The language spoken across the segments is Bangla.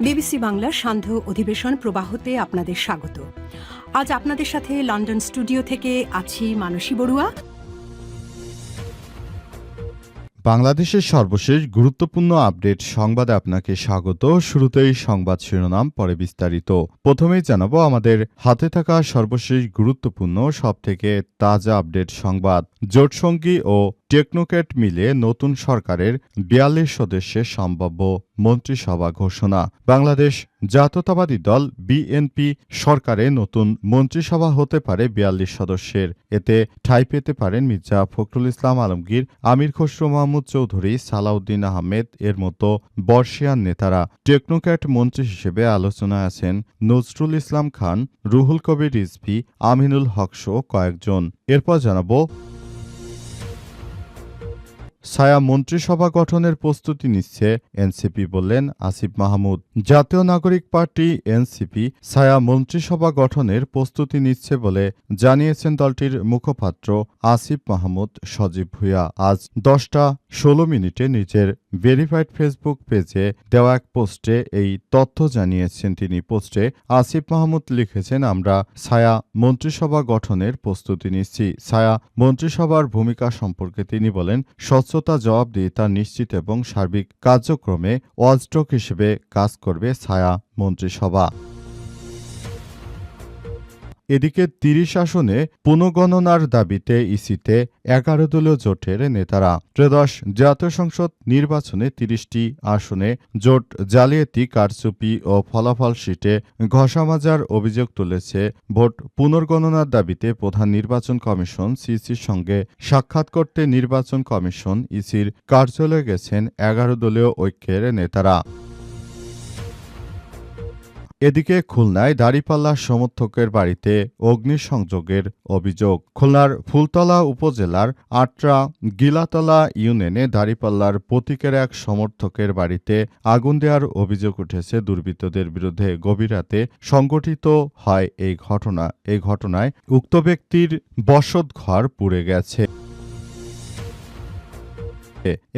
বিবিসি বাংলার সান্ধ্য অধিবেশন প্রবাহতে আপনাদের স্বাগত। আজ আপনাদের সাথে লন্ডন স্টুডিও থেকে আছি মানসী বড়ুয়া। বাংলাদেশের সর্বশেষ গুরুত্বপূর্ণ আপডেট সংবাদে আপনাকে স্বাগত। শুরুতেই সংবাদ শিরোনাম, পরে বিস্তারিত। প্রথমেই জানাবো আমাদের হাতে থাকা সর্বশেষ গুরুত্বপূর্ণ সবথেকে তাজা আপডেট সংবাদ। জোটসঙ্গী ও টেকনোক্র্যাট মিলে নতুন সরকারের ৪২ সদস্যের সম্ভাব্য মন্ত্রিসভা ঘোষণা। বাংলাদেশ জাতীয়তাবাদী দল বিএনপি সরকারে নতুন মন্ত্রিসভা হতে পারে ৪২ সদস্যের। এতে ঠাঁই পেতে পারেন মির্জা ফখরুল ইসলাম আলমগীর, আমির খসরু মাহমুদ চৌধুরী, সালাউদ্দিন আহমেদ এর মতো বর্ষিয়ান নেতারা। টেকনোক্র্যাট মন্ত্রী হিসেবে আলোচনায় আছেন নজরুল ইসলাম খান, রুহুল কবির রিজভী, আমিনুল হক সহ কয়েকজন। এরপর জানাবো ছায়া মন্ত্রিসভা গঠনের প্রস্তুতি নিচ্ছে এনসিপি, বললেন আসিফ মাহমুদ। জাতীয় নাগরিক পার্টি এনসিপি ছায়া মন্ত্রিসভা গঠনের প্রস্তুতি নিচ্ছে বলে জানিয়েছেন দলটির মুখপাত্র আসিফ মাহমুদ সজীব ভুঁইয়া। আজ 10:16 নিজের ভেরিফাইড ফেসবুক পেজে দেওয়া এক পোস্টে এই তথ্য জানিয়েছেন তিনি। পোস্টে আসিফ মাহমুদ লিখেছেন, আমরা ছায়া মন্ত্রিসভা গঠনের প্রস্তুতি নিচ্ছি। ছায়া মন্ত্রিসভার ভূমিকা সম্পর্কে তিনি বলেন, স্বচ্ছতা, জবাবদিহিতা নিশ্চিত এবং সার্বিক কার্যক্রমে ওয়াচডগ হিসেবে কাজ করবে ছায়া মন্ত্রিসভা। এদিকে ৩০ আসনে পুনঃগণনার দাবিতে ইসিতে ১১ দলীয় জোটের নেতারা। ত্রয়োদশ জাতীয় সংসদ নির্বাচনে ৩০টি আসনে জোট জালিয়াতি, কারচুপি ও ফলাফল শিটে ঘষামাজার অভিযোগ তুলেছে। ভোট পুনর্গণনার দাবিতে প্রধান নির্বাচন কমিশন সিইসির সঙ্গে সাক্ষাৎ করতে নির্বাচন কমিশন ইসির কার্যালয়ে গেছেন ১১ দলীয় ঐক্যের নেতারা। এদিকে খুলনায় দাঁড়িপাল্লা সমর্থকের বাড়িতে অগ্নিসংযোগের অভিযোগ। খুলনার ফুলতলা উপজেলার আটরা গিলাতলা ইউনিয়নে দাঁড়িপাল্লার প্রতীকের এক সমর্থকের বাড়িতে আগুন দেওয়ার অভিযোগ উঠেছে দুর্বৃত্তদের বিরুদ্ধে। গভীর রাতে সংঘটিত হয় এই ঘটনা। এই ঘটনায় উক্ত ব্যক্তির বসতঘর পুড়ে গেছে।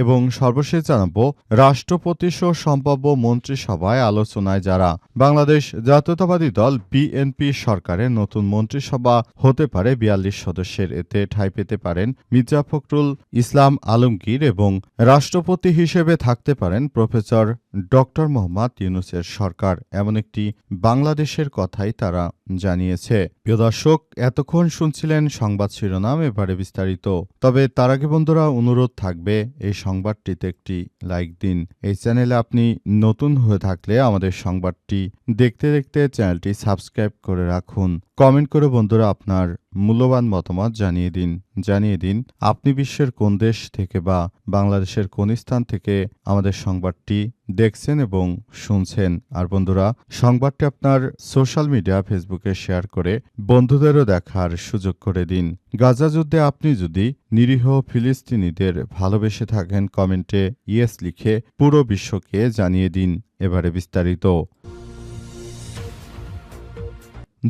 এবং সর্বশেষ জানাবো রাষ্ট্রপতি সহ সম্ভাব্য মন্ত্রিসভায় আলোচনায় যারা। বাংলাদেশ জাতীয়তাবাদী দল বিএনপি সরকারের নতুন মন্ত্রিসভা হতে পারে ৪২ সদস্যের। এতে ঠাঁই পেতে পারেন মির্জা ফখরুল ইসলাম আলমগীর এবং রাষ্ট্রপতি হিসেবে থাকতে পারেন প্রফেসর ডক্টর মোহাম্মদ ইউনূসের সরকার। এমন একটি বাংলাদেশের কথাই তারা জানিয়েছে। প্রিয় দর্শক, এতক্ষণ শুনছিলেন সংবাদ শিরোনাম, এবারে বিস্তারিত। তবে তার আগে বন্ধুরা অনুরোধ থাকবে এই সংবাদটিতে একটি লাইক দিন। এই চ্যানেলে আপনি নতুন হয়ে থাকলে আমাদের সংবাদটি দেখতে দেখতে চ্যানেলটি সাবস্ক্রাইব করে রাখুন। কমেন্ট করে বন্ধুরা আপনার মূল্যবান মতামত জানিয়ে দিন আপনি বিশ্বের কোন দেশ থেকে বা বাংলাদেশের কোন স্থান থেকে আমাদের সংবাদটি দেখছেন এবং শুনছেন। আর বন্ধুরা, সংবাদটি আপনার সোশ্যাল মিডিয়া ফেসবুকে শেয়ার করে বন্ধুদেরও দেখার সুযোগ করে দিন। গাজা যুদ্ধে আপনি যদি নিরীহ ফিলিস্তিনিদের ভালোবেসে থাকেন, কমেন্টে ইয়েস লিখে পুরো বিশ্বকে জানিয়ে দিন। এবারে বিস্তারিত।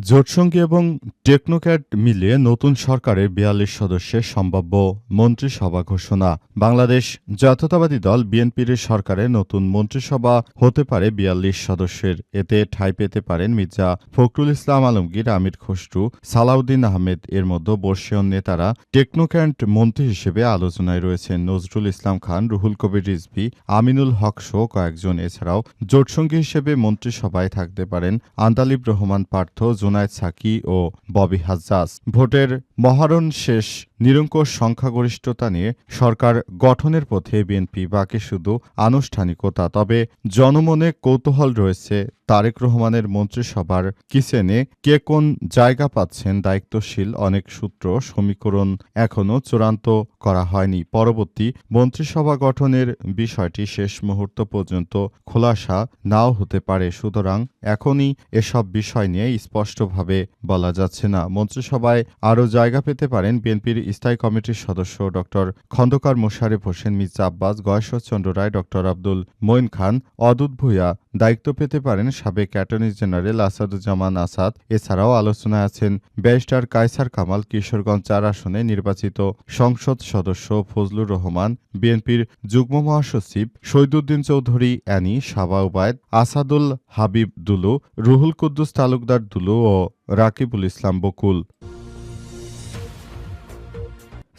জোটসঙ্গী এবং টেকনোক্র্যাট মিলিয়ে নতুন সরকারের ৪২ সদস্যের সম্ভাব্য মন্ত্রিসভা ঘোষণা। বাংলাদেশ জাতীয়তাবাদী দল বিএনপির সরকারের নতুন মন্ত্রিসভা হতে পারে ৪২ সদস্যের। এতে ঠাঁই পেতে পারেন মির্জা ফখরুল ইসলাম আলমগীর, আমির খসরু, সালাউদ্দিন আহমেদ এর মধ্যে বর্ষীয় নেতারা। টেকনোক্র্যাট মন্ত্রী হিসেবে আলোচনায় রয়েছেন নজরুল ইসলাম খান, রুহুল কবির রিজভী, আমিনুল হক সহ কয়েকজন। এছাড়াও জোটসঙ্গী হিসেবে মন্ত্রিসভায় থাকতে পারেন আন্দালিব রহমান পার্থ, জুনায়েদ সাকি ও ববি হাজ্জাজ। ভোটের মহারণ শেষ, নিরঙ্কুশ সংখ্যাগরিষ্ঠতা নিয়ে সরকার গঠনের পথে বিএনপি, বাকি শুধু আনুষ্ঠানিকতা। তবে জনমনে কৌতূহল রয়েছে তারেক রহমানের মন্ত্রিসভার কিচেনে কে কোন জায়গা পাচ্ছেন। দায়িত্বশীল অনেক সূত্র সমীকরণ এখনও চূড়ান্ত করা হয়নি। পরবর্তী মন্ত্রিসভা গঠনের বিষয়টি শেষ মুহূর্ত পর্যন্ত খোলাসা নাও হতে পারে। সুতরাং এখনই এসব বিষয় নিয়ে স্পষ্টভাবে বলা যাচ্ছে না। মন্ত্রিসভায় আরও জায়গা জায়গা পেতে পারেন বিএনপির স্থায়ী কমিটির সদস্য ড খন্দকার মোশারেফ হোসেন, মির্জা আব্বাস, গয়েশ্বরচন্দ্র রায়, ড আব্দুল মঈন খান, অদূত ভূঁইয়া। দায়িত্ব পেতে পারেন সাবেক অ্যাটর্নি জেনারেল আসাদুজ্জামান আসাদ। এছাড়াও আলোচনায় আছেন ব্যারিস্টার কায়সার কামাল, কিশোরগঞ্জ ৪ আসনে নির্বাচিত সংসদ সদস্য ফজলুর রহমান, বিএনপির যুগ্ম মহাসচিব শহীদুদ্দিন চৌধুরী অ্যানি, সাবা ওবায়দ, আসাদুল হাবিব দুলু, রুহুল কুদ্দুস তালুকদার দুলু ও রাকিবুল ইসলাম বকুল।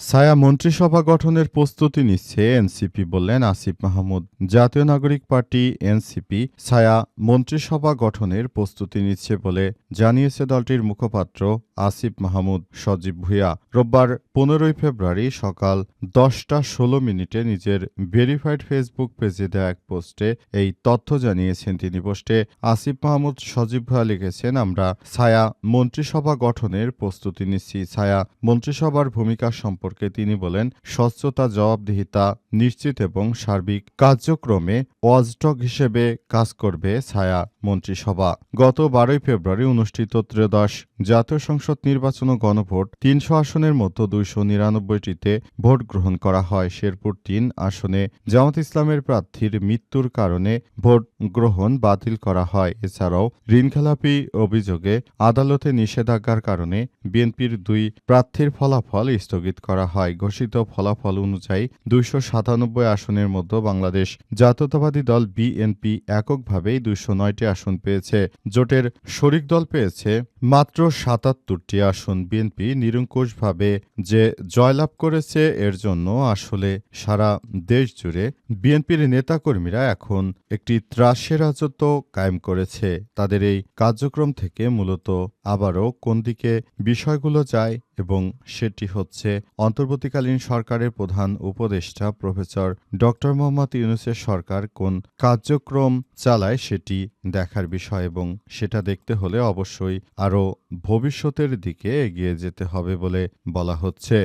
ছায়া মন্ত্রিসভা গঠনের প্রস্তুতি নিচ্ছে এনসিপি, বললেন আসিফ মাহমুদ। জাতীয় নাগরিক পার্টি এনসিপি ছায়া মন্ত্রিসভা গঠনের প্রস্তুতি নিচ্ছে বলে জানিয়েছে দলটির মুখপাত্র আসিফ মাহমুদ সজীব ভূঁইয়া। রোববার ১৫ ফেব্রুয়ারি সকাল ১০টা ১৬ নিজের ভেরিফাইড ফেসবুক পেজে দেওয়া এক পোস্টে এই তথ্য জানিয়েছেন তিনি। পোস্টে আসিফ মাহমুদ সজীব ভূঁইয়া লিখেছেন, আমরা ছায়া মন্ত্রিসভা গঠনের প্রস্তুতি নিচ্ছি। ছায়া মন্ত্রিসভার ভূমিকা সম্পর্কে তিনি বলেন, স্বচ্ছতা, জবাবদিহিতা নিশ্চিত এবং সার্বিক কার্যক্রমে ওয়াচডগ হিসেবে কাজ করবে ছায়া মন্ত্রিসভা। গত ১২ ফেব্রুয়ারি অনুষ্ঠিত ত্রয়োদশ জাতীয় সংসদ নির্বাচন ও গণভোট ৩০০ আসনের মধ্যে ২৯৯টিতে ভোট গ্রহণ করা হয়। শেরপুর ৩ আসনে জামাত ইসলামের প্রার্থীর মৃত্যুর কারণে ভোট গ্রহণ বাতিল করা হয়। এছাড়াও ঋণখেলাপি অভিযোগে আদালতে নিষেধাজ্ঞার কারণে বিএনপির ২ প্রার্থীর ফলাফল স্থগিত করা হয়। ঘোষিত ফলাফল অনুযায়ী ২৯৭ আসনের মধ্যে বাংলাদেশ জাতীয়তাবাদী দল বিএনপি এককভাবেই ২০৯টি আসন পেয়েছে। জোটের শরিক দল পেয়েছে মাত্র ৭৭টি আসন। বিএনপি নিরঙ্কুশভাবে যে জয়লাভ করেছে, এর জন্য আসলে সারা দেশ জুড়ে বিএনপির নেতাকর্মীরা এখন একটি ত্রাসের রাজত্ব কায়েম করেছে। তাদের এই কার্যক্রম থেকে মূলত আবারও কোন দিকে বিষয়গুলো যায় এবং সেটি হচ্ছে অন্তর্বর্তীকালীন সরকারের প্রধান উপদেষ্টা প্রফেসর ড মোহাম্মদ ইউনূসের সরকার কোন কার্যক্রম চালায় সেটি দেখার বিষয়, এবং সেটা দেখতে হলে অবশ্যই আরও ভবিষ্যতের দিকে এগিয়ে যেতে হবে বলে বলা হচ্ছে।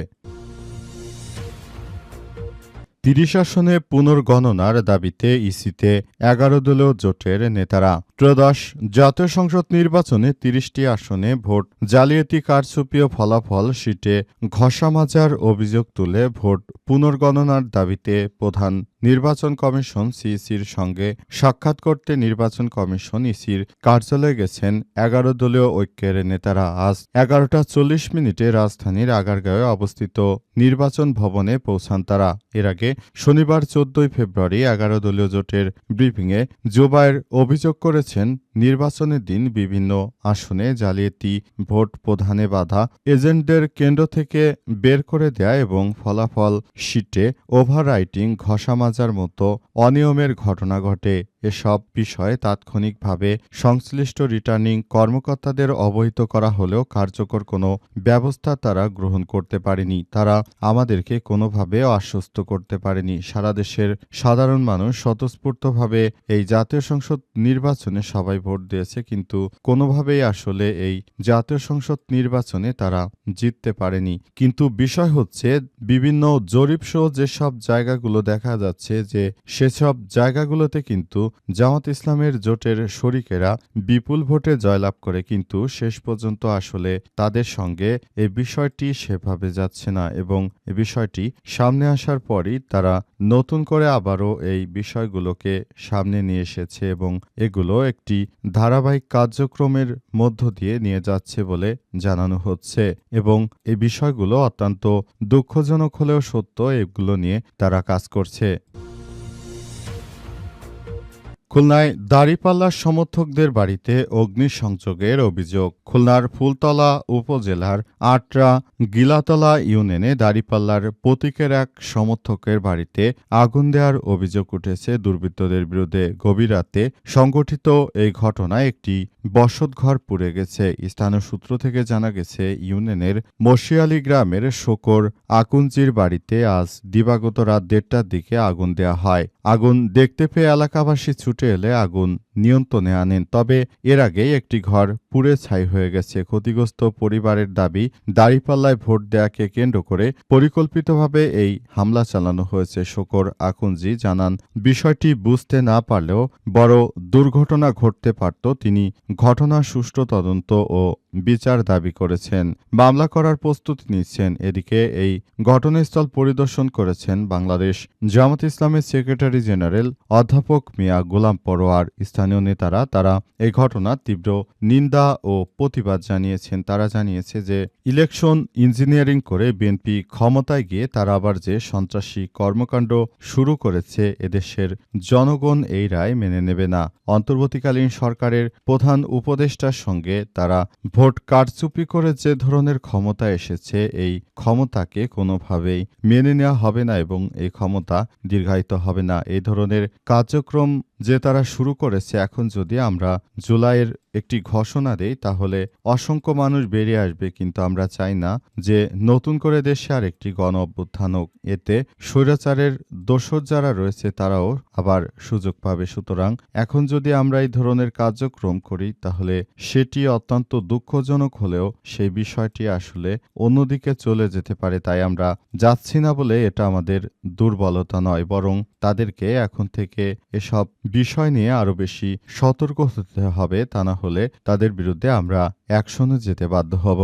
৩০ আসনে পুনর্গণনার দাবিতে ইসিতে ১১ দলীয় জোটের নেতারা। ত্রয়োদশ জাতীয় সংসদ নির্বাচনে ৩০টি আসনে ভোট জালিয়াতি, কারচুপি ও ফলাফল শিটে ঘষামাজার অভিযোগ তুলে ভোট পুনর্গণনার দাবিতে প্রধান নির্বাচন কমিশন সিইসির সঙ্গে সাক্ষাৎ করতে নির্বাচন কমিশন ইসির কার্যালয়ে গেছেন ১১ দলীয় ঐক্যের নেতারা। আজ ১১টা ৪০ রাজধানীর আগারগাঁওয়ে অবস্থিত নির্বাচন ভবনে পৌঁছান তারা। এর আগে শনিবার ১৪ ফেব্রুয়ারি ১১ দলীয় জোটের ব্রিফিংয়ে জোবায়ের অভিযোগ করেছেন, নির্বাচনের দিন বিভিন্ন আসনে জালিয়াতি, ভোট প্রদানে বাধা, এজেন্টদের কেন্দ্র থেকে বের করে দেয়া এবং ফলাফল শিটে ওভাররাইটিং, ঘষামাজার মতো অনিয়মের ঘটনা ঘটে। এসব বিষয়ে তাৎক্ষণিকভাবে সংশ্লিষ্ট রিটার্নিং কর্মকর্তাদের অবহিত করা হলেও কার্যকর কোনো ব্যবস্থা তারা গ্রহণ করতে পারেনি। তারা আমাদেরকে কোনোভাবে আশ্বস্ত করতে পারেনি। সারা দেশের সাধারণ মানুষ স্বতঃস্ফূর্তভাবে এই জাতীয় সংসদ নির্বাচনে সবাই ভোট দিয়েছে, কিন্তু কোনোভাবেই আসলে এই জাতীয় সংসদ নির্বাচনে তারা জিততে পারেনি। কিন্তু বিষয় হচ্ছে, বিভিন্ন জরিপসহ যেসব জায়গাগুলো দেখা যাচ্ছে যে সেসব জায়গাগুলোতে কিন্তু জামাত ইসলামের জোটের শরিকেরা বিপুল ভোটে জয়লাভ করে, কিন্তু শেষ পর্যন্ত আসলে তাদের সঙ্গে এই বিষয়টি সেভাবে যাচ্ছে না, এবং এই বিষয়টি সামনে আসার পরই তারা নতুন করে আবারও এই বিষয়গুলোকে সামনে নিয়ে এসেছে এবং এগুলো একটি ধারাবাহিক কার্যক্রমের মধ্য দিয়ে নিয়ে যাচ্ছে বলে জানানো হচ্ছে। এবং এই বিষয়গুলো অত্যন্ত দুঃখজনক হলেও সত্য, এগুলো নিয়ে তারা কাজ করছে। খুলনায় দাঁড়িপাল্লার সমর্থকদের বাড়িতে অগ্নিসংযোগের অভিযোগ। খুলনার ফুলতলা উপজেলার আটরা গিলাতলা ইউনিয়নে দাঁড়িপাল্লার প্রতীকের এক সমর্থকের বাড়িতে আগুন দেওয়ার অভিযোগ উঠেছে দুর্বৃত্তদের বিরুদ্ধে। গভীর রাতে সংঘটিত এই ঘটনায় একটি বসতঘর পুড়ে গেছে। স্থানীয় সূত্র থেকে জানা গেছে, ইউনিয়নের মশিয়ালি গ্রামের শোকর আকুঞ্জির বাড়িতে আজ দিবাগত রাত ১:৩০টার দিকে আগুন দেওয়া হয়। আগুন দেখতে পেয়ে এলাকাবাসী ছুটে এলে আগুন নিয়ন্ত্রণে আনেন। তবে এর আগেই একটি ঘর পুড়ে ছাই হয়ে গেছে। ক্ষতিগ্রস্ত পরিবারের দাবি, দাঁড়িপাল্লায় ভোট দেয়াকে কেন্দ্র করে পরিকল্পিতভাবে এই হামলা চালানো হয়েছে। শোকর আখুনজি জানান, বিষয়টি বুঝতে না পারলেও বড় দুর্ঘটনা ঘটতে পারত। তিনি ঘটনার সুষ্ঠু তদন্ত ও বিচার দাবি করেছেন। মামলা করার প্রস্তুতি নিচ্ছেন। এদিকে এই ঘটনাস্থল পরিদর্শন করেছেন বাংলাদেশ জামাত ইসলামের সেক্রেটারি জেনারেল অধ্যাপক মিয়া গোলাম পরোয়ার। স্থানীয় নেতারা তারা এই ঘটনার তীব্র নিন্দা ও প্রতিবাদ জানিয়েছেন। তারা জানিয়েছে যে ইলেকশন ইঞ্জিনিয়ারিং করে বিএনপি ক্ষমতায় গিয়ে তারা আবার যে সন্ত্রাসী কর্মকাণ্ড শুরু করেছে, এদেশের জনগণ এই রায় মেনে নেবে না। অন্তর্বর্তীকালীন সরকারের প্রধান উপদেষ্টার সঙ্গে তারা ভোট কারচুপি করে যে ধরনের ক্ষমতা এসেছে, এই ক্ষমতাকে কোনোভাবেই মেনে নেওয়া হবে না এবং এই ক্ষমতা দীর্ঘায়িত হবে না। এই ধরনের কার্যক্রম যে তারা শুরু করেছে, এখন যদি আমরা জুলাইয়ের একটি ঘোষণা দেই তাহলে অসংখ্য মানুষ বেরিয়ে আসবে, কিন্তু আমরা চাই না যে নতুন করে দেশে আর একটি গণ অভ্যুত্থান হোক। এতে স্বৈরাচারের দোসর যারা রয়েছে তারাও আবার সুযোগ পাবে। সুতরাং এখন যদি আমরা এই ধরনের কার্যক্রম করি তাহলে সেটি অত্যন্ত দুঃখজনক হলেও সেই বিষয়টি আসলে অন্যদিকে চলে যেতে পারে। তাই আমরা যাচ্ছি না বলে এটা আমাদের দুর্বলতা নয়, বরং তাদেরকে এখন থেকে এসব বিষয় নিয়ে আরো বেশি সতর্ক হতে হবে। তা না হলে তাদের বিরুদ্ধে আমরা অ্যাকশনে যেতে বাধ্য হব।